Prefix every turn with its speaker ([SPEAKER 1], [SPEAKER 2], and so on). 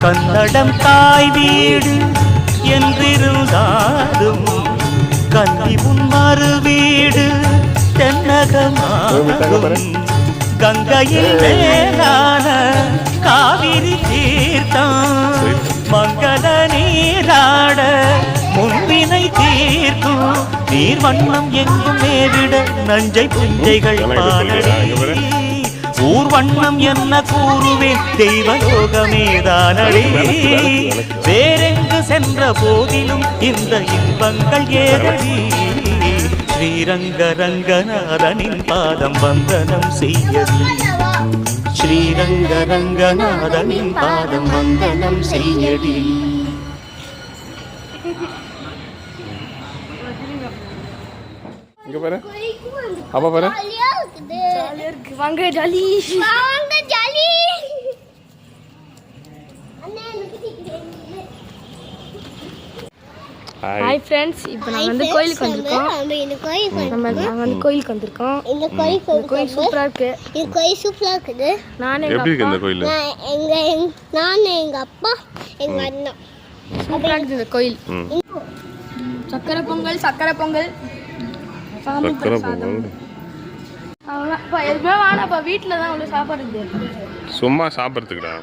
[SPEAKER 1] கன்னடம் தாய் வீடு என்றிருந்தாலும் கன்னி முன்மறு வீடு தென்னகமாகும். கங்கையில் மேலான காவிரி தீர்த்தம் மங்கள நீராட முன்பினை தீர்க்கும். நீர் வண்ணம் எங்கும் மேவிட நஞ்சை புஞ்சைகள் பாடடி. ஊர் வண்ணம் என்ன கூறுவேன் தெய்வலோகமேதானடி. வேறெங்கு சென்ற போதிலும் இந்த இன்பங்கள் ஏதடி. ஸ்ரீரங்க ரங்கநாதனின் பாதம் வந்தனம் செய்யடி. ஸ்ரீரங்க ரங்கநாதனின் பாதம் வந்தனம் செய்யடி.
[SPEAKER 2] இங்க பாரு அப்பா பாரு
[SPEAKER 3] வாங்க ஜாலி வாங்க ஜாலி. ஹாய் ஃப்ரெண்ட்ஸ், இப்போ நாங்கள் வந்து கோயிலுக்கு வந்திருக்கோம். நாங்கள் கோயிலுக்கு வந்திருக்கோம். இந்த கோயில் சூப்பராக இருக்கு. இந்த கோயில் சூப்பராக இருக்குது.
[SPEAKER 2] எப்படி இருக்கு இந்த கோயில்?
[SPEAKER 3] நான் எங்கள் அப்பா எங்கள் அண்ணா
[SPEAKER 4] சூப்பராக இருக்குது இந்த கோயில். சக்கரை பொங்கல் சக்கரை பொங்கல் எதுவுமே வேணாப்பா. வீட்டில் தான் உள்ள சாப்பாடு இருக்குது.
[SPEAKER 2] சும்மா சாப்பிட்றதுக்குடா.